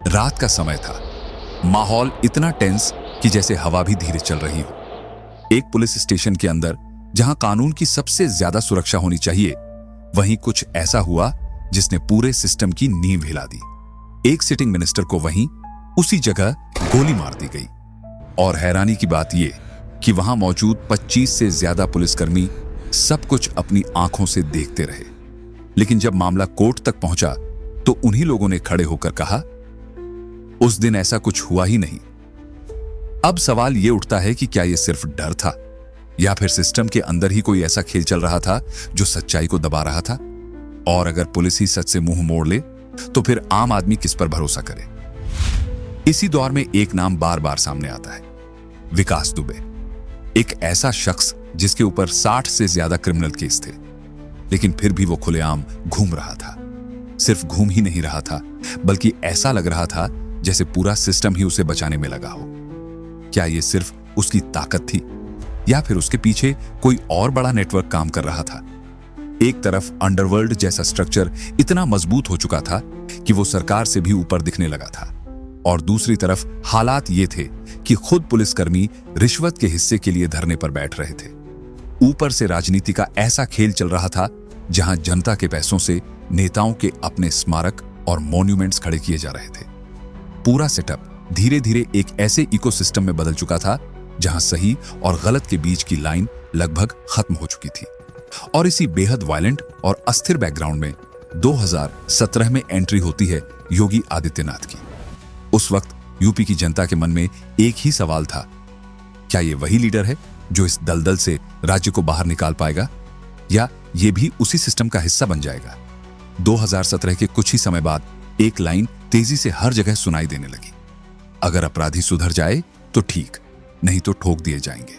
रात का समय था। माहौल इतना टेंस कि जैसे हवा भी धीरे चल रही हो। एक पुलिस स्टेशन के अंदर, जहां कानून की सबसे ज्यादा सुरक्षा होनी चाहिए, वहीं कुछ ऐसा हुआ जिसने पूरे सिस्टम की नींव हिला दी। एक सिटिंग मिनिस्टर को वहीं उसी जगह गोली मार दी गई। और हैरानी की बात यह कि वहां मौजूद 25 से ज्यादा पुलिसकर्मी सब कुछ अपनी आंखों से देखते रहे। लेकिन जब मामला कोर्ट तक पहुंचा तो उन्हीं लोगों ने खड़े होकर कहा, उस दिन ऐसा कुछ हुआ ही नहीं। अब सवाल यह उठता है कि क्या यह सिर्फ डर था या फिर सिस्टम के अंदर ही कोई ऐसा खेल चल रहा था जो सच्चाई को दबा रहा था। और अगर पुलिस ही सच से मुंह मोड़ ले तो फिर आम आदमी किस पर भरोसा करे। इसी दौर में एक नाम बार बार सामने आता है, विकास दुबे। एक ऐसा शख्स जिसके ऊपर 60 से ज्यादा क्रिमिनल केस थे, लेकिन फिर भी वो खुलेआम घूम रहा था। सिर्फ घूम ही नहीं रहा था, बल्कि ऐसा लग रहा था जैसे पूरा सिस्टम ही उसे बचाने में लगा हो। क्या यह सिर्फ उसकी ताकत थी या फिर उसके पीछे कोई और बड़ा नेटवर्क काम कर रहा था। एक तरफ अंडरवर्ल्ड जैसा स्ट्रक्चर इतना मजबूत हो चुका था कि वो सरकार से भी ऊपर दिखने लगा था, और दूसरी तरफ हालात ये थे कि खुद पुलिसकर्मी रिश्वत के हिस्से के लिए धरने पर बैठ रहे थे। ऊपर से राजनीति का ऐसा खेल चल रहा था जहां जनता के पैसों से नेताओं के अपने स्मारक और मॉन्यूमेंट्स खड़े किए जा रहे थे। पूरा सेटअप धीरे धीरे एक ऐसे इकोसिस्टम में बदल चुका था जहां सही और गलत के बीच की लाइन लगभग खत्म हो चुकी थी। और इसी बेहद वायलेंट और अस्थिर बैकग्राउंड में 2017 में एंट्री होती है योगी आदित्यनाथ की। उस वक्त यूपी की जनता के मन में एक ही सवाल था, क्या ये वही लीडर है जो इस दलदल से राज्य को बाहर निकाल पाएगा, या ये भी उसी सिस्टम का हिस्सा बन जाएगा। 2017 के कुछ ही समय बाद एक लाइन तेजी से हर जगह सुनाई देने लगी, अगर अपराधी सुधर जाए तो ठीक, नहीं तो ठोक दिए जाएंगे।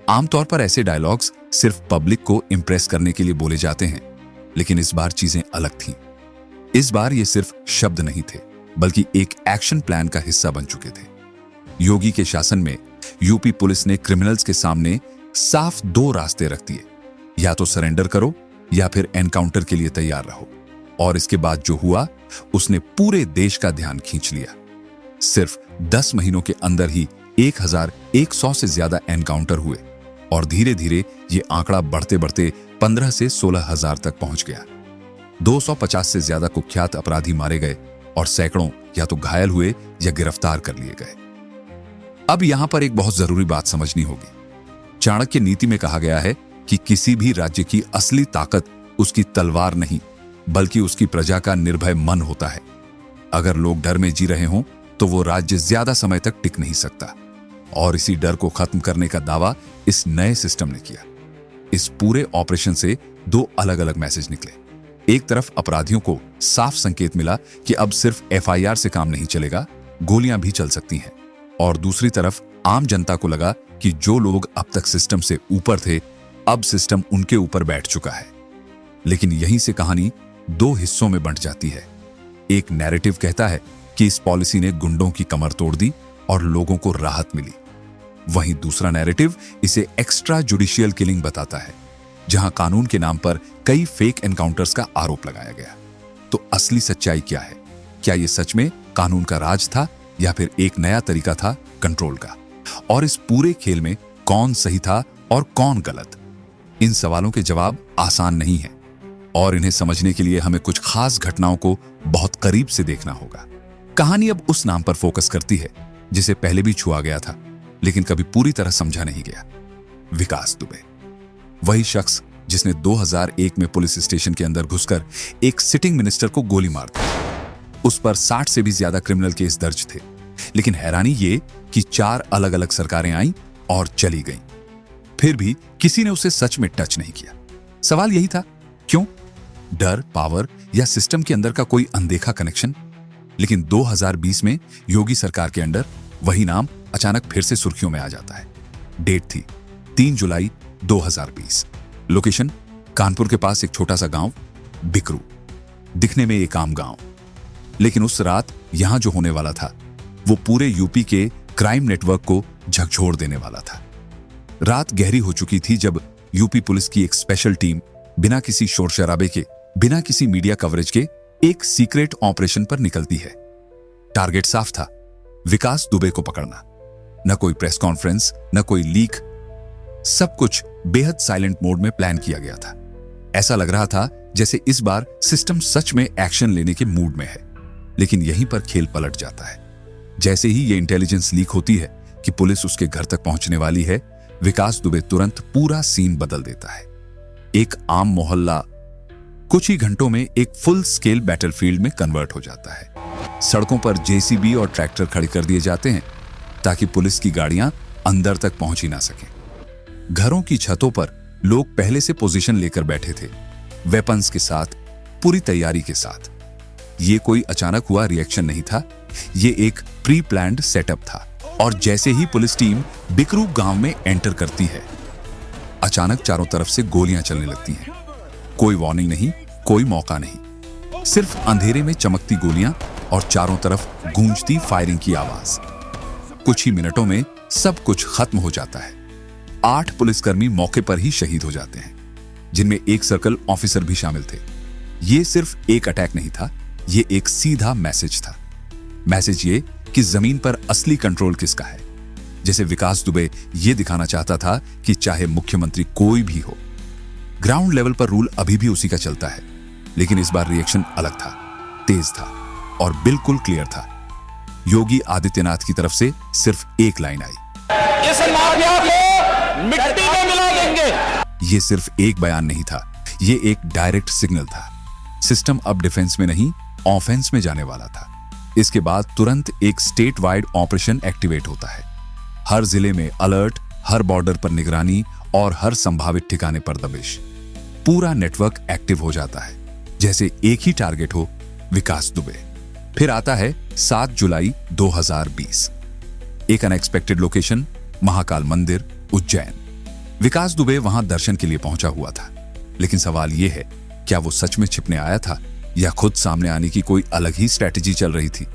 आमतौर पर ऐसे डायलॉग्स सिर्फ पब्लिक को इंप्रेस करने के लिए बोले जाते हैं, लेकिन इस बार चीजें अलग थीं। इस बार ये सिर्फ शब्द नहीं थे, बल्कि एक एक्शन प्लान का हिस्सा बन चुके थे। योगी के शासन में यूपी पुलिस ने क्रिमिनल्स के सामने साफ 2 रास्ते रख दिए, या तो सरेंडर करो या फिर एनकाउंटर के लिए तैयार रहो। और इसके बाद जो हुआ उसने पूरे देश का ध्यान खींच लिया। सिर्फ 10 महीनों के अंदर ही 1100 से ज्यादा एनकाउंटर हुए, और धीरे धीरे ये आंकड़ा बढ़ते बढ़ते 15 से 16,000 तक पहुंच गया। 250 से ज्यादा कुख्यात अपराधी मारे गए और सैकड़ों या तो घायल हुए या गिरफ्तार कर लिए गए। अब यहां पर एक बहुत जरूरी बात समझनी होगी। चाणक्य नीति में कहा गया है कि किसी भी राज्य की असली ताकत उसकी तलवार नहीं, बल्कि उसकी प्रजा का निर्भय मन होता है। अगर लोग डर में जी रहे हों तो वो राज्य ज्यादा समय तक टिक नहीं सकता। और इसी डर को खत्म करने का दावा इस नए सिस्टम ने किया। इस पूरे ऑपरेशन से 2 अलग अलग मैसेज निकले। एक तरफ अपराधियों को साफ संकेत मिला कि अब सिर्फ एफआईआर से काम नहीं चलेगा, गोलियां भी चल सकती हैं। और दूसरी तरफ आम जनता को लगा कि जो लोग अब तक सिस्टम से ऊपर थे, अब सिस्टम उनके ऊपर बैठ चुका है। लेकिन यहीं से कहानी 2 हिस्सों में बंट जाती है। एक नैरेटिव कहता है कि इस पॉलिसी ने गुंडों की कमर तोड़ दी और लोगों को राहत मिली। वहीं दूसरा नैरेटिव इसे एक्स्ट्रा जुडिशियल किलिंग बताता है, जहां कानून के नाम पर कई फेक एनकाउंटर्स का आरोप लगाया गया। तो असली सच्चाई क्या है? क्या यह सच में कानून का राज था या फिर एक नया तरीका था कंट्रोल का? और इस पूरे खेल में कौन सही था और कौन गलत? इन सवालों के जवाब आसान नहीं है, और इन्हें समझने के लिए हमें कुछ खास घटनाओं को बहुत करीब से देखना होगा। कहानी अब उस नाम पर फोकस करती है जिसे पहले भी छुआ गया था, लेकिन कभी पूरी तरह समझा नहीं गया। विकास दुबे, वही शख्स जिसने 2001 में पुलिस स्टेशन के अंदर घुसकर एक सिटिंग मिनिस्टर को गोली मार दी। उस पर 60 से भी ज्यादा क्रिमिनल केस दर्ज थे, लेकिन हैरानी ये कि 4 अलग अलग सरकारें आईं और चली गईं। फिर भी किसी ने उसे सच में टच नहीं किया। सवाल यही था, क्यों? डर, पावर या सिस्टम के अंदर का कोई अनदेखा कनेक्शन? लेकिन 2020 में योगी सरकार के अंडर वही नाम अचानक फिर से सुर्खियों में आ जाता है। डेट थी 3 जुलाई 2020। लोकेशन कानपुर के पास एक छोटा सा गांव बिकरू। दिखने में एक आम गांव, लेकिन उस रात यहां जो होने वाला था वो पूरे यूपी के क्राइम नेटवर्क को झकझोर देने वाला था। रात गहरी हो चुकी थी जब यूपी पुलिस की एक स्पेशल टीम बिना किसी शोर शराबे के, बिना किसी मीडिया कवरेज के एक सीक्रेट ऑपरेशन पर निकलती है। टारगेट साफ था, विकास दुबे को पकड़ना। न कोई प्रेस कॉन्फ्रेंस, न कोई लीक, सब कुछ बेहद साइलेंट मोड में प्लान किया गया था। ऐसा लग रहा था जैसे इस बार सिस्टम सच में एक्शन लेने के मूड में है। लेकिन यहीं पर खेल पलट जाता है। जैसे ही ये इंटेलिजेंस लीक होती है कि पुलिस उसके घर तक पहुंचने वाली है, विकास दुबे तुरंत पूरा सीन बदल देता है। एक आम मोहल्ला कुछ ही घंटों में एक फुल स्केल बैटलफील्ड में कन्वर्ट हो जाता है। सड़कों पर जेसीबी और ट्रैक्टर खड़े कर दिए जाते हैं ताकि पुलिस की गाड़ियां अंदर तक पहुंच ही ना सकें। घरों की छतों पर लोग पहले से पोजीशन लेकर बैठे थे, वेपन्स के साथ, पूरी तैयारी के साथ। ये कोई अचानक हुआ रिएक्शन नहीं था, ये एक प्री प्लान्ड सेटअप था। और जैसे ही पुलिस टीम बिकरू गांव में एंटर करती है, अचानक चारों तरफ से गोलियां चलने लगती हैं। कोई वार्निंग नहीं, कोई मौका नहीं, सिर्फ अंधेरे में चमकती गोलियां और चारों तरफ गूंजती फायरिंग की आवाज। कुछ ही मिनटों में सब कुछ खत्म हो जाता है। 8 पुलिसकर्मी मौके पर ही शहीद हो जाते हैं, जिनमें एक सर्कल ऑफिसर भी शामिल थे। ये सिर्फ एक अटैक नहीं था, ये एक सीधा मैसेज था। मैसेज ये कि जमीन पर असली कंट्रोल किसका है। जैसे विकास दुबे ये दिखाना चाहता था कि चाहे मुख्यमंत्री कोई भी हो, ग्राउंड लेवल पर रूल अभी भी उसी का चलता है। लेकिन इस बार रिएक्शन अलग था, तेज था और बिल्कुल क्लियर था। योगी आदित्यनाथ की तरफ से सिर्फ एक लाइन आई, इस माफिया को मिट्टी में मिला देंगे। ये सिर्फ एक बयान नहीं था, ये एक डायरेक्ट सिग्नल था। सिस्टम अब डिफेंस में नहीं, ऑफेंस में जाने वाला था। इसके बाद तुरंत एक स्टेट वाइड ऑपरेशन एक्टिवेट होता है। हर जिले में अलर्ट, हर बॉर्डर पर निगरानी और हर संभावित ठिकाने पर दबिश। पूरा नेटवर्क एक्टिव हो जाता है, जैसे एक ही टारगेट हो, विकास दुबे। फिर आता है 7 जुलाई 2020। एक अनएक्सपेक्टेड लोकेशन, महाकाल मंदिर, उज्जैन। विकास दुबे वहां दर्शन के लिए पहुंचा हुआ था। लेकिन सवाल यह है, क्या वो सच में छिपने आया था या खुद सामने आने की कोई अलग ही स्ट्रैटेजी चल रही थी?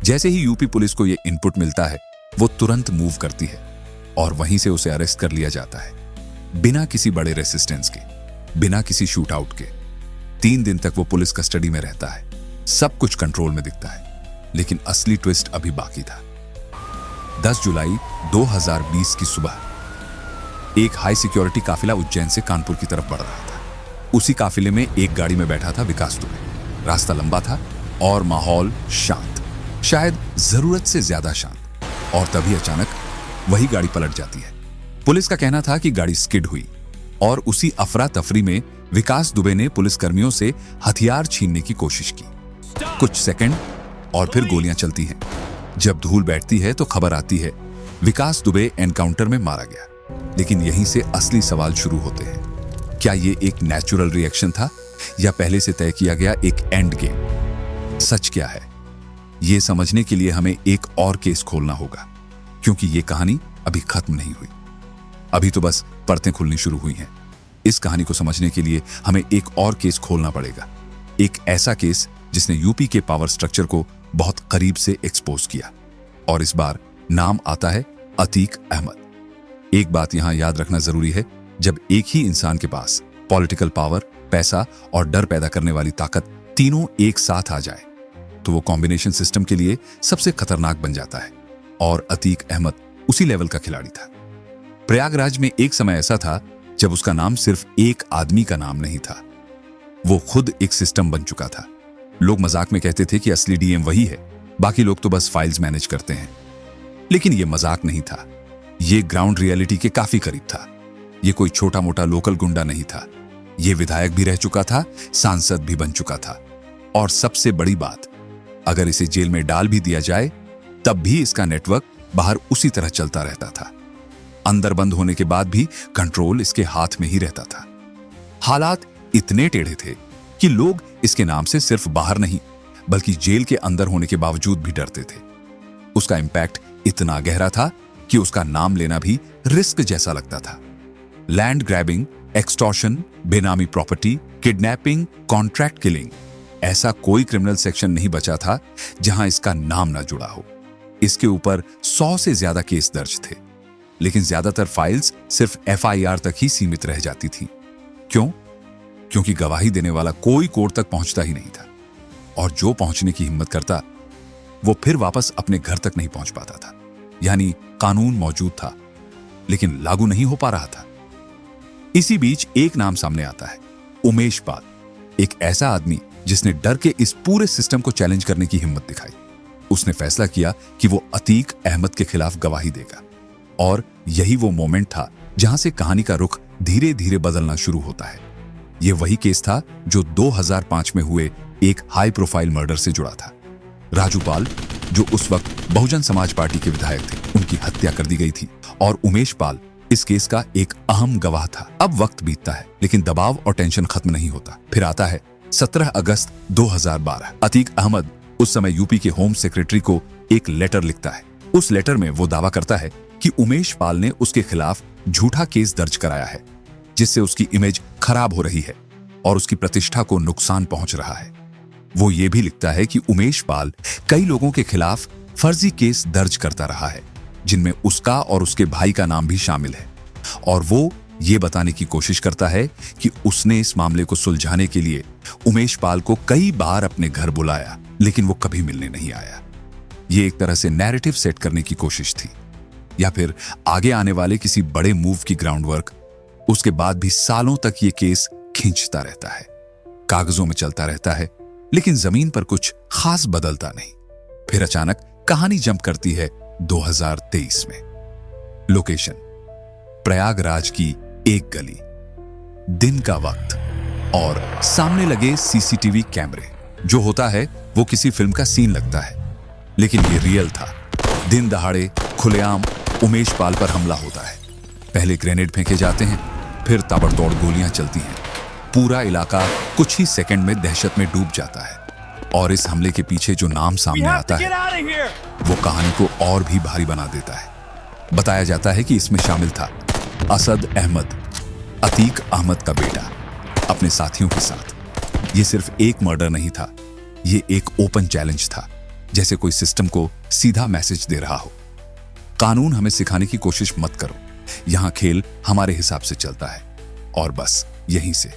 जैसे ही यूपी पुलिस को यह इनपुट मिलता है, वो तुरंत मूव करती है और वहीं से उसे अरेस्ट कर लिया जाता है, बिना किसी बड़े रेसिस्टेंस के, बिना किसी शूट आउट के। 3 दिन तक वो पुलिस कस्टडी में रहता है। सब कुछ कंट्रोल में दिखता है, लेकिन असली ट्विस्ट अभी बाकी था। 10 जुलाई 2020 की सुबह एक हाई सिक्योरिटी काफिला उज्जैन से कानपुर की तरफ बढ़ रहा था। उसी काफिले में एक गाड़ी में बैठा था विकास दुबे। रास्ता लंबा था और माहौल शांत, शायद जरूरत से ज्यादा शांत। और तभी अचानक वही गाड़ी पलट जाती है। पुलिस का कहना था कि गाड़ी स्किड हुई और उसी अफरा तफरी में विकास दुबे ने पुलिसकर्मियों से हथियार छीनने की कोशिश की। कुछ सेकंड और फिर गोलियां चलती हैं। जब धूल बैठती है तो खबर आती है, विकास दुबे एनकाउंटर में मारा गया। लेकिन यहीं से असली सवाल शुरू होते हैं। क्या ये एक नेचुरल रिएक्शन था या पहले से तय किया गया एक एंड गेम? सच क्या है, ये समझने के लिए हमें एक और केस खोलना होगा, क्योंकि ये कहानी अभी खत्म नहीं हुई। अभी तो बस परतें खुलनी शुरू हुई हैं। इस कहानी को समझने के लिए हमें एक और केस खोलना पड़ेगा। एक ऐसा केस जिसने यूपी के पावर स्ट्रक्चर को बहुत करीब से एक्सपोज किया। और इस बार नाम आता है अतीक अहमद। एक बात यहां याद रखना जरूरी है, जब एक ही इंसान के पास पॉलिटिकल पावर, पैसा और डर पैदा करने वाली ताकत तीनों एक साथ आ जाए, तो वो कॉम्बिनेशन सिस्टम के लिए सबसे खतरनाक बन जाता है। और अतीक अहमद उसी लेवल का खिलाड़ी था। प्रयागराज में एक समय ऐसा था जब उसका नाम सिर्फ एक आदमी का नाम नहीं था, वो खुद एक सिस्टम बन चुका था। लोग मजाक में कहते थे कि असली डीएम वही है, बाकी लोग तो बस फाइल्स मैनेज करते हैं। लेकिन ये मजाक नहीं था, ये ग्राउंड रियलिटी के काफी करीब था। ये कोई छोटा मोटा लोकल गुंडा नहीं था, ये विधायक भी रह चुका था, सांसद भी बन चुका था। और सबसे बड़ी बात, अगर इसे जेल में डाल भी दिया जाए तब भी इसका नेटवर्क बाहर उसी तरह चलता रहता था। अंदर बंद होने के बाद भी कंट्रोल इसके हाथ में ही रहता था। हालात इतने टेढ़े थे कि लोग इसके नाम से सिर्फ बाहर नहीं बल्कि जेल के अंदर होने के बावजूद भी डरते थे। उसका इंपैक्ट इतना गहरा था कि उसका नाम लेना भी रिस्क जैसा लगता था। लैंड ग्रैबिंग, एक्सटॉर्शन, बेनामी प्रॉपर्टी, किडनैपिंग, कॉन्ट्रैक्ट किलिंग, ऐसा कोई क्रिमिनल सेक्शन नहीं बचा था जहां इसका नाम ना जुड़ा हो। इसके ऊपर 100 से ज्यादा केस दर्ज थे, लेकिन ज्यादातर फाइल्स सिर्फ एफआईआर तक ही सीमित रह जाती थी। क्यों? क्योंकि गवाही देने वाला कोई कोर्ट तक पहुंचता ही नहीं था, और जो पहुंचने की हिम्मत करता वो फिर वापस अपने घर तक नहीं पहुंच पाता था। यानी कानून मौजूद था लेकिन लागू नहीं हो पा रहा था। इसी बीच एक नाम सामने आता है, उमेश पाल, एक ऐसा आदमी जिसने डर के इस पूरे सिस्टम को चैलेंज करने की हिम्मत दिखाई। उसने फैसला किया कि वो अतीक अहमद के खिलाफ गवाही देगा और यही वो मोमेंट था जहां से कहानी का रुख धीरे धीरे बदलना शुरू होता है। यह वही केस था जो 2005 में हुए एक हाई प्रोफाइल मर्डर से जुड़ा था। राजू पाल, जो उस वक्त बहुजन समाज पार्टी के विधायक थे, उनकी हत्या कर दी गई थी और उमेश पाल इस केस का एक अहम गवाह था। अब वक्त बीतता है लेकिन दबाव और टेंशन खत्म नहीं होता। फिर आता है 17 अगस्त 2012। अतीक अहमद उस समय यूपी के होम सेक्रेटरी को एक लेटर लिखता है। उस लेटर में वो दावा करता है कि उमेश पाल ने उसके खिलाफ झूठा केस दर्ज कराया है जिससे उसकी इमेज खराब हो रही है और उसकी प्रतिष्ठा को नुकसान पहुंच रहा है। वो ये भी लिखता है कि उमेश पाल कई लोगों के खिलाफ फर्जी केस दर्ज करता रहा है जिनमें उसका और उसके भाई का नाम भी शामिल है और वो ये बताने की कोशिश करता है कि उसने इस मामले को सुलझाने के लिए उमेश पाल को कई बार अपने घर बुलाया लेकिन वो कभी मिलने नहीं आया। ये एक तरह से नैरेटिव सेट करने की कोशिश थी या फिर आगे आने वाले किसी बड़े मूव की ग्राउंड वर्क। उसके बाद भी सालों तक ये केस खींचता रहता है, कागजों में चलता रहता है लेकिन जमीन पर कुछ खास बदलता नहीं। फिर अचानक कहानी जंप करती है 2023 में। लोकेशन प्रयागराज की एक गली, दिन का वक्त और सामने लगे सीसीटीवी कैमरे। जो होता है वो किसी फिल्म का सीन लगता है लेकिन ये रियल था। दिन दहाड़े खुलेआम उमेश पाल पर हमला होता है। पहले ग्रेनेड फेंके जाते हैं, फिर ताबड़तोड़ गोलियां चलती हैं। पूरा इलाका कुछ ही सेकंड में दहशत में डूब जाता है और इस हमले के पीछे जो नाम सामने आता है वो कहानी को और भी भारी बना देता है। बताया जाता है कि इसमें शामिल था असद अहमद, अतीक अहमद का बेटा, अपने साथियों के साथ। ये सिर्फ एक मर्डर नहीं था, ये एक ओपन चैलेंज था, जैसे कोई सिस्टम को सीधा मैसेज दे रहा हो, कानून हमें सिखाने की कोशिश मत करो, यहां खेल हमारे हिसाब से चलता है। और बस यहीं से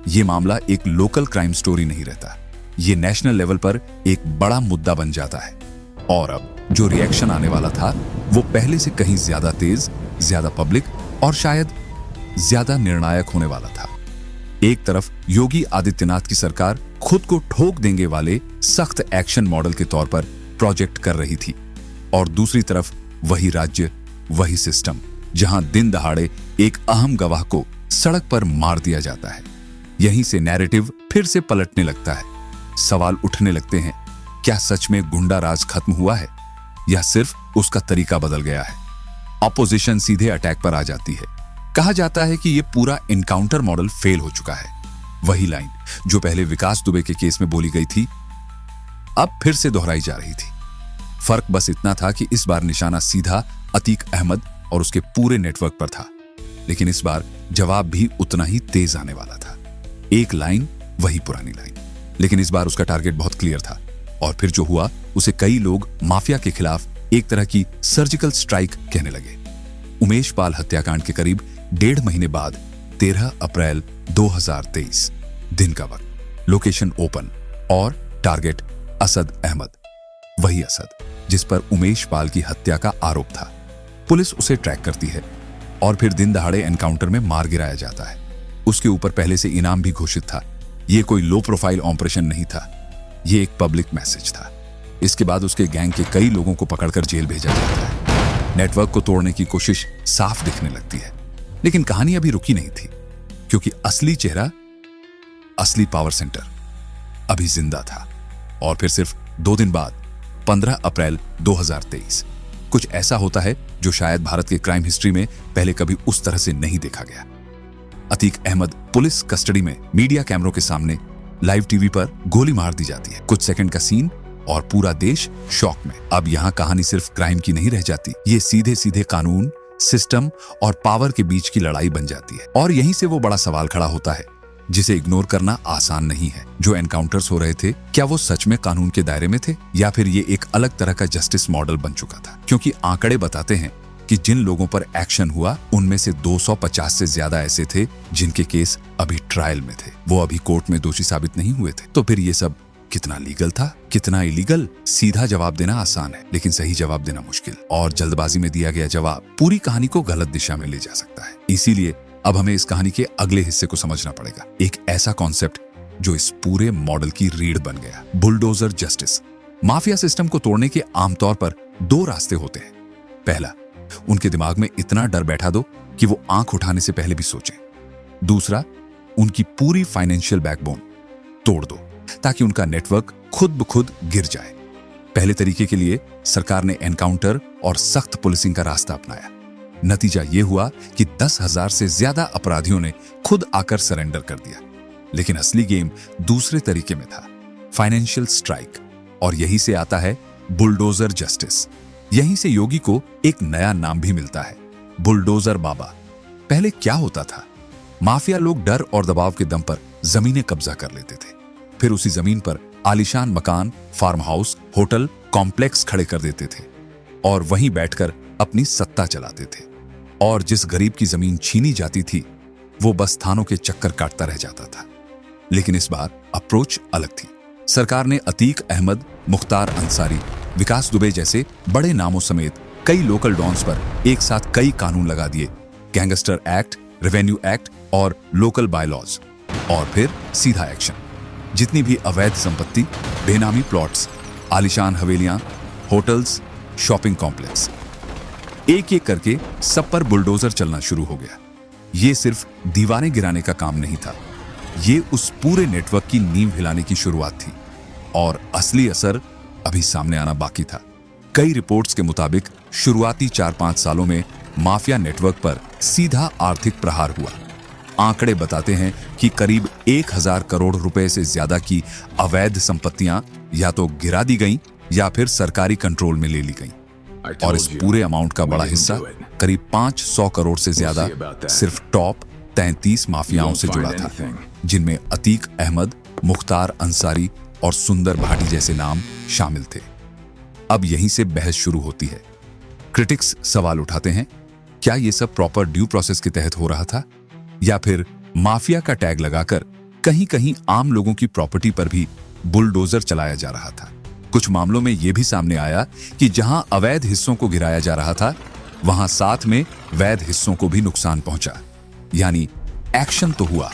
ये मामला एक लोकल क्राइम स्टोरी नहीं रहता, ये नेशनल लेवल पर एक बड़ा मुद्दा बन जाता है। और अब जो रिएक्शन आने वाला था वो पहले से कहीं ज्यादा तेज, ज्यादा पब्लिक और शायद ज्यादा निर्णायक होने वाला था। एक तरफ योगी आदित्यनाथ की सरकार खुद को ठोक देंगे वाले सख्त एक्शन मॉडल के तौर पर प्रोजेक्ट कर रही थी और दूसरी तरफ वही राज्य, वही सिस्टम जहां दिन दहाड़े एक अहम गवाह को सड़क पर मार दिया जाता है। यहीं से नैरेटिव फिर से पलटने लगता है। सवाल उठने लगते हैं, क्या सच में गुंडा राज खत्म हुआ है या सिर्फ उसका तरीका बदल गया है? ऑपोजिशन सीधे अटैक पर आ जाती है। कहा जाता है कि यह पूरा एनकाउंटर मॉडल फेल हो चुका है। वही लाइन जो पहले विकास दुबे के केस में बोली गई थी अब फिर से दोहराई जा रही थी। फर्क बस इतना था कि इस बार निशाना सीधा अतीक अहमद और उसके पूरे नेटवर्क पर था, लेकिन इस बार जवाब भी उतना ही तेज आने वाला था। एक लाइन, वही पुरानी लाइन, लेकिन इस बार उसका टारगेट बहुत क्लियर था। और फिर जो हुआ उसे कई लोग माफिया के खिलाफ एक तरह की सर्जिकल स्ट्राइक कहने लगे। उमेश पाल हत्याकांड के करीब 1.5 महीने बाद 13 अप्रैल 2023, दिन का वक्त, लोकेशन ओपन और टारगेट असद अहमद, वही असद जिस पर उमेश पाल की हत्या का आरोप था। पुलिस उसे ट्रैक करती है और फिर दिन दहाड़े एनकाउंटर में मार गिराया जाता है। उसके ऊपर पहले से इनाम भी घोषित था। यह कोई लो प्रोफाइल ऑपरेशन नहीं था, यह एक पब्लिक मैसेज था। इसके बाद उसके गैंग के कई लोगों को पकड़कर जेल भेजा जाता है। नेटवर्क को तोड़ने की कोशिश साफ दिखने लगती है, लेकिन कहानी अभी रुकी नहीं थी, क्योंकि असली चेहरा, असली पावर सेंटर अभी जिंदा था। और फिर सिर्फ 2 दिन बाद 15 अप्रैल 2023 कुछ ऐसा होता है जो शायद भारत के क्राइम हिस्ट्री में पहले कभी उस तरह से नहीं देखा गया। अतीक अहमद पुलिस कस्टडी में मीडिया कैमरों के सामने लाइव टीवी पर गोली मार दी जाती है। कुछ सेकंड का सीन और पूरा देश शॉक में। अब यहां कहानी सिर्फ क्राइम की नहीं रह जाती, ये सीधे सीधे कानून, सिस्टम और पावर के बीच की लड़ाई बन जाती है। और यहीं से वो बड़ा सवाल खड़ा होता है जिसे इग्नोर करना आसान नहीं है। जो एनकाउंटर्स हो रहे थे, क्या वो सच में कानून के दायरे में थे या फिर ये एक अलग तरह का जस्टिस मॉडल बन चुका था? क्योंकि आंकड़े बताते हैं कि जिन लोगों पर एक्शन हुआ उनमें से 250 से ज्यादा ऐसे थे जिनके केस अभी ट्रायल में थे, वो अभी कोर्ट में दोषी साबित नहीं हुए थे। तो फिर ये सब कितना लीगल था, कितना इलीगल? सीधा जवाब देना आसान है, लेकिन सही जवाब देना मुश्किल। और जल्दबाजी में दिया गया जवाब पूरी कहानी को गलत दिशा में ले जा सकता है। इसीलिए अब हमें इस कहानी के अगले हिस्से को समझना पड़ेगा। एक ऐसा कॉन्सेप्ट जो इस पूरे मॉडल की रीढ़ बन गया, बुलडोजर जस्टिस। माफिया सिस्टम को तोड़ने के आमतौर पर दो रास्ते होते हैं। पहला, उनके दिमाग में इतना डर बैठा दो कि वो आंख उठाने से पहले भी सोचें। दूसरा, उनकी पूरी फाइनेंशियल बैकबोन तोड़ दो ताकि उनका नेटवर्क खुद ब खुद गिर जाए। पहले तरीके के लिए सरकार ने एनकाउंटर और सख्त पुलिसिंग का रास्ता अपनाया। नतीजा यह हुआ कि 10,000 से ज्यादा अपराधियों ने खुद आकर सरेंडर कर दिया। लेकिन असली गेम दूसरे तरीके में था, फाइनेंशियल स्ट्राइक। और यही से आता है बुलडोजर जस्टिस। यहीं से योगी को एक नया नाम भी मिलता है, बुलडोजर बाबा। पहले क्या होता था? माफिया लोग डर और दबाव के दम पर जमीनें कब्जा कर लेते थे। फिर उसी जमीन पर आलीशान मकान, फार्म हाउस, होटल, कॉम्प्लेक्स खड़े कर देते थे और वहीं बैठकर अपनी सत्ता चलाते थे। और जिस गरीब की जमीन छीनी जाती थी वो बस थानों के चक्कर काटता रह जाता था। लेकिन इस बार अप्रोच अलग थी। सरकार ने अतीक अहमद, मुख्तार अंसारी, विकास दुबे जैसे बड़े नामों समेत कई लोकल डॉन्स पर एक साथ कई कानून लगा दिए, गैंगस्टर एक्ट, रेवेन्यू एक्ट और लोकल बायलॉज। और फिर सीधा एक्शन। जितनी भी अवैध संपत्ति, बेनामी प्लॉट्स, आलीशान हवेलियां, होटल्स, शॉपिंग कॉम्प्लेक्स, एक एक करके सब पर बुलडोजर चलना शुरू हो गया। ये सिर्फ दीवारें गिराने का काम नहीं था, ये उस पूरे नेटवर्क की नींव हिलाने की शुरुआत थी। और असली असर अभी सामने आना बाकी था। कई रिपोर्ट्स के मुताबिक शुरुआती 4-5 सालों में माफिया नेटवर्क पर सीधा आर्थिक प्रहार हुआ। आंकड़े बताते हैं कि करीब 1,000 करोड़ रुपए से ज्यादा की अवैध संपत्तियां या तो गिरा दी गईं या फिर सरकारी कंट्रोल में ले ली गईं। और इस पूरे अमाउंट का बड़ा हिस्सा, करीब 500 करोड़ से ज्यादा, सिर्फ टॉप 33 माफियाओं से जुड़ा था, जिनमें अतीक अहमद, मुख्तार अंसारी और सुंदर भाटी जैसे नाम शामिल थे। अब यहीं से बहस शुरू होती है। क्रिटिक्स सवाल उठाते हैं, क्या यह सब प्रॉपर ड्यू प्रोसेस के तहत हो रहा था, या फिर माफिया का टैग लगाकर कहीं कहीं आम लोगों की प्रॉपर्टी पर भी बुलडोजर चलाया जा रहा था? कुछ मामलों में यह भी सामने आया कि जहां अवैध हिस्सों को गिराया जा रहा था, वहां साथ में वैध हिस्सों को भी नुकसान पहुंचा। यानी एक्शन तो हुआ,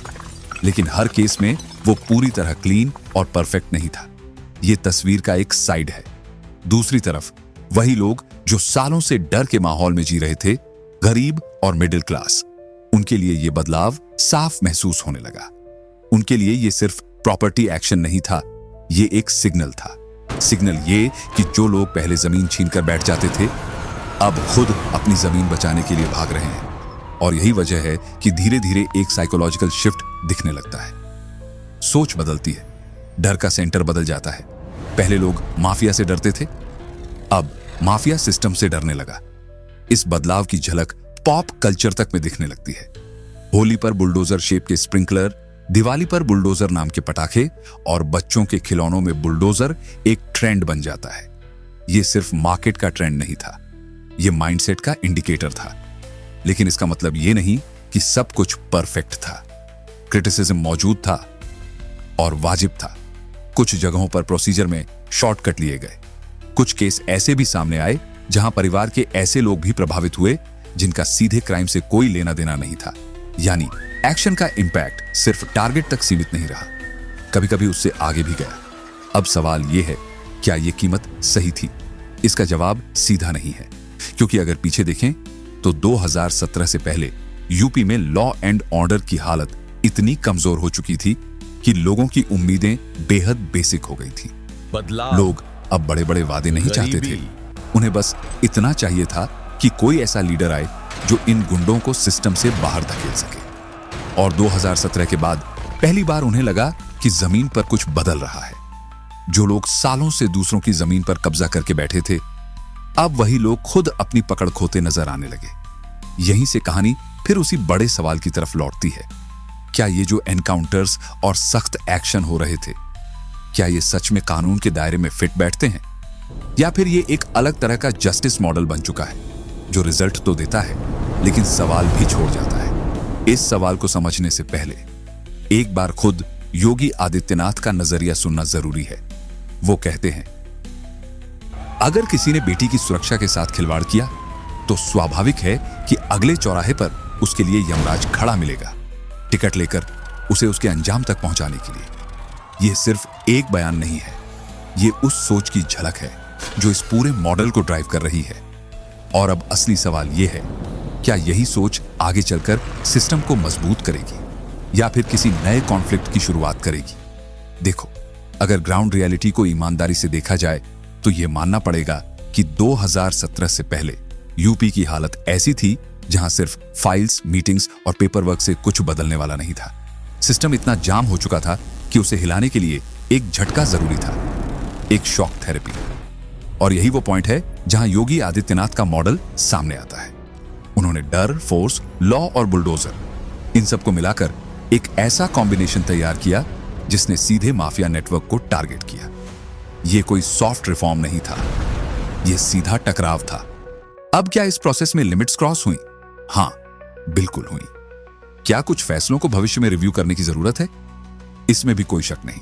लेकिन हर केस में वो पूरी तरह क्लीन और परफेक्ट नहीं था। ये तस्वीर का एक साइड है। दूसरी तरफ वही लोग जो सालों से डर के माहौल में जी रहे थे, गरीब और मिडिल क्लास, उनके लिए ये बदलाव साफ महसूस होने लगा। उनके लिए ये सिर्फ प्रॉपर्टी एक्शन नहीं था, ये एक सिग्नल था। सिग्नल ये कि जो लोग पहले जमीन छीनकर बैठ जाते थे, अब खुद अपनी जमीन बचाने के लिए भाग रहे हैं। और यही वजह है कि धीरे धीरे एक साइकोलॉजिकल शिफ्ट दिखने लगता है। सोच बदलती है, डर का सेंटर बदल जाता है। पहले लोग माफिया से डरते थे, अब माफिया सिस्टम से डरने लगा। इस बदलाव की झलक पॉप कल्चर तक में दिखने लगती है। होली पर बुलडोजर शेप के स्प्रिंकलर, दिवाली पर बुलडोजर नाम के पटाखे और बच्चों के खिलौनों में बुलडोजर एक ट्रेंड बन जाता है। यह सिर्फ मार्केट का ट्रेंड नहीं था, यह माइंडसेट का इंडिकेटर था। लेकिन इसका मतलब यह नहीं कि सब कुछ परफेक्ट था। क्रिटिसिज्म मौजूद था और वाजिब था। कुछ जगहों पर प्रोसीजर में शॉर्टकट लिए गए। कुछ केस ऐसे भी सामने आए जहां परिवार के ऐसे लोग भी प्रभावित हुए जिनका सीधे क्राइम से कोई लेना देना नहीं था। यानी एक्शन का इंपैक्ट सिर्फ टारगेट तक सीमित नहीं रहा, कभी कभी उससे आगे भी गया। अब सवाल यह है, क्या यह कीमत सही थी? इसका जवाब सीधा नहीं है, क्योंकि अगर पीछे देखें तो 2017 से पहले यूपी में लॉ एंड ऑर्डर की हालत इतनी कमजोर हो चुकी थी कि लोगों की उम्मीदें बेहद बेसिक हो गई थी। लोग अब बड़े बड़े वादे नहीं चाहते थे, उन्हें बस इतना चाहिए था कि कोई ऐसा लीडर आए जो इन गुंडों को सिस्टम से बाहर धकेल सके। और 2017 के बाद पहली बार उन्हें लगा कि जमीन पर कुछ बदल रहा है। जो लोग सालों से दूसरों की जमीन पर कब्जा करके बैठे थे, अब वही लोग खुद अपनी पकड़ खोते नजर आने लगे। यहीं से कहानी फिर उसी बड़े सवाल की तरफ लौटती है। क्या ये जो एनकाउंटर्स और सख्त एक्शन हो रहे थे, क्या ये सच में कानून के दायरे में फिट बैठते हैं, या फिर ये एक अलग तरह का जस्टिस मॉडल बन चुका है जो रिजल्ट तो देता है लेकिन सवाल भी छोड़ जाता है? इस सवाल को समझने से पहले एक बार खुद योगी आदित्यनाथ का नजरिया सुनना जरूरी है। वो कहते हैं, अगर किसी ने बेटी की सुरक्षा के साथ खिलवाड़ किया तो स्वाभाविक है कि अगले चौराहे पर उसके लिए यमराज खड़ा मिलेगा, टिकट लेकर उसे उसके अंजाम तक पहुंचाने के लिए। यह सिर्फ एक बयान नहीं है, ये उस सोच की झलक है जो इस पूरे मॉडल को ड्राइव कर रही है। और अब असली सवाल यह है, क्या यही सोच आगे चलकर सिस्टम को मजबूत करेगी या फिर किसी नए कॉन्फ्लिक्ट की शुरुआत करेगी? देखो, अगर ग्राउंड रियलिटी को ईमानदारी से देखा जाए तो यह मानना पड़ेगा कि 2017 से पहले यूपी की हालत ऐसी थी जहां सिर्फ फाइल्स, मीटिंग्स और पेपरवर्क से कुछ बदलने वाला नहीं था। सिस्टम इतना जाम हो चुका था कि उसे हिलाने के लिए एक झटका जरूरी था, एक शॉक थेरेपी। और यही वो पॉइंट है जहां योगी आदित्यनाथ का मॉडल सामने आता है। उन्होंने डर, फोर्स, लॉ और बुलडोजर, इन सबको मिलाकर एक ऐसा कॉम्बिनेशन तैयार किया जिसने सीधे माफिया नेटवर्क को टारगेट किया। यह कोई सॉफ्ट रिफॉर्म नहीं था, यह सीधा टकराव था। अब क्या इस प्रोसेस में लिमिट्स क्रॉस हुई? हां, बिल्कुल हुई। क्या कुछ फैसलों को भविष्य में रिव्यू करने की जरूरत है? इसमें भी कोई शक नहीं।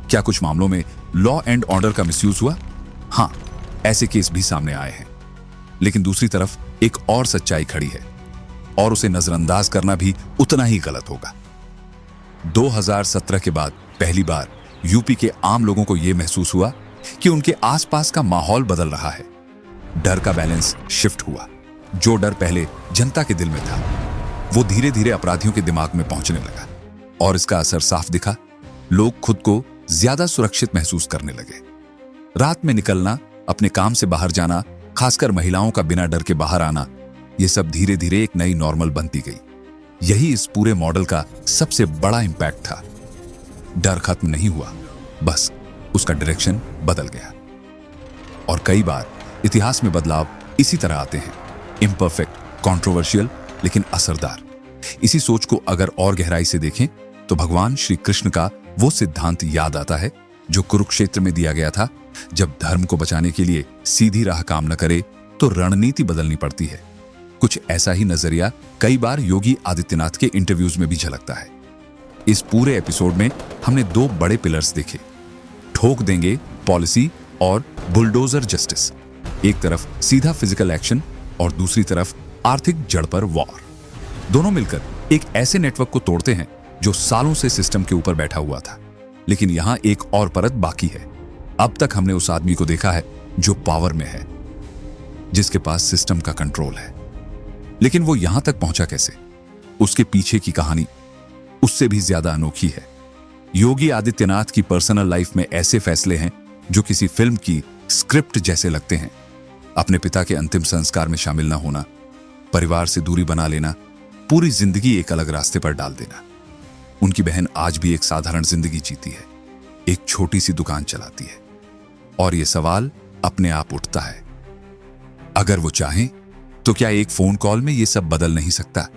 क्या कुछ मामलों में लॉ एंड ऑर्डर का मिसयूज हुआ? हां, ऐसे केस भी सामने आए हैं। लेकिन दूसरी तरफ एक और सच्चाई खड़ी है और उसे नजरअंदाज करना भी उतना ही गलत होगा। 2017 के बाद पहली बार यूपी के आम लोगों को यह महसूस हुआ कि उनके आसपास का माहौल बदल रहा है। डर का बैलेंस शिफ्ट हुआ। जो डर पहले जनता के दिल में था, वो धीरे धीरे अपराधियों के दिमाग में पहुंचने लगा और इसका असर साफ दिखा। लोग खुद को ज्यादा सुरक्षित महसूस करने लगे। रात में निकलना, अपने काम से बाहर जाना, खासकर महिलाओं का बिना डर के बाहर आना, यह सब धीरे धीरे एक नई नॉर्मल बनती गई। यही इस पूरे मॉडल का सबसे बड़ा इंपैक्ट था। डर खत्म नहीं हुआ, बस उसका डायरेक्शन बदल गया। और कई बार इतिहास में बदलाव इसी तरह आते हैं, इम्परफेक्ट, कंट्रोवर्शियल, लेकिन असरदार। इसी सोच को अगर और गहराई से देखें तो भगवान श्री कृष्ण का वो सिद्धांत याद आता है जो कुरुक्षेत्र में दिया गया था, जब धर्म को बचाने के लिए सीधी राह काम न करे तो रणनीति बदलनी पड़ती है। कुछ ऐसा ही नजरिया कई बार योगी आदित्यनाथ के इंटरव्यूज में भी झलकता है। इस पूरे एपिसोड में हमने दो बड़े पिलर्स देखे, ठोक देंगे पॉलिसी और बुलडोजर जस्टिस। एक तरफ सीधा फिजिकल एक्शन और दूसरी तरफ आर्थिक जड़ पर वॉर। दोनों मिलकर एक ऐसे नेटवर्क को तोड़ते हैं जो सालों से सिस्टम के ऊपर बैठा हुआ था। लेकिन यहां एक और परत बाकी है। अब तक हमने उस आदमी को देखा है जो पावर में है, जिसके पास सिस्टम का कंट्रोल है। लेकिन वो यहां तक पहुंचा कैसे? उसके पीछे की कहानी उससे भी ज्यादा अनोखी है। योगी आदित्यनाथ की पर्सनल लाइफ में ऐसे फैसले हैं जो किसी फिल्म की स्क्रिप्ट जैसे लगते हैं। अपने पिता के अंतिम संस्कार में शामिल न होना, परिवार से दूरी बना लेना, पूरी जिंदगी एक अलग रास्ते पर डाल देना। उनकी बहन आज भी एक साधारण जिंदगी जीती है, एक छोटी सी दुकान चलाती है। और यह सवाल अपने आप उठता है, अगर वो चाहें तो क्या एक फोन कॉल में यह सब बदल नहीं सकता?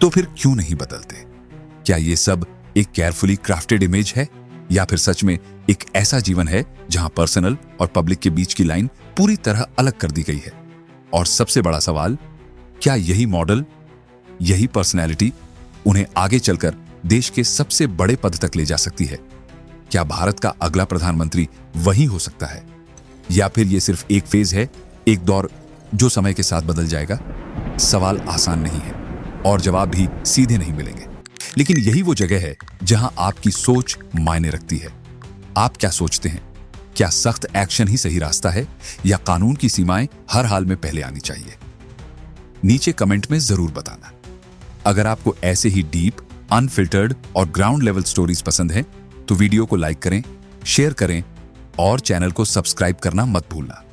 तो फिर क्यों नहीं बदलते? क्या यह सब एक केयरफुली क्राफ्टेड इमेज है या फिर सच में एक ऐसा जीवन है जहां पर्सनल और पब्लिक के बीच की लाइन पूरी तरह अलग कर दी गई है? और सबसे बड़ा सवाल, क्या यही मॉडल, यही पर्सनैलिटी उन्हें आगे चलकर देश के सबसे बड़े पद तक ले जा सकती है? क्या भारत का अगला प्रधानमंत्री वही हो सकता है, या फिर यह सिर्फ एक फेज है, एक दौर जो समय के साथ बदल जाएगा? सवाल आसान नहीं है और जवाब भी सीधे नहीं मिलेंगे, लेकिन यही वो जगह है जहां आपकी सोच मायने रखती है। आप क्या सोचते हैं? क्या सख्त एक्शन ही सही रास्ता है या कानून की सीमाएं हर हाल में पहले आनी चाहिए? नीचे कमेंट में जरूर बताना। अगर आपको ऐसे ही डीप, अनफिल्टर्ड और ग्राउंड लेवल स्टोरीज पसंद हैं तो वीडियो को लाइक करें, शेयर करें और चैनल को सब्सक्राइब करना मत भूलना,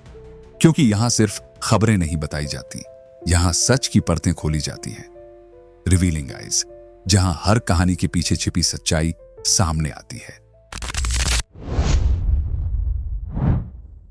क्योंकि यहां सिर्फ खबरें नहीं बताई जाती, यहां सच की परतें खोली जाती हैं। रिवीलिंग आइज, जहां हर कहानी के पीछे छिपी सच्चाई सामने आती है।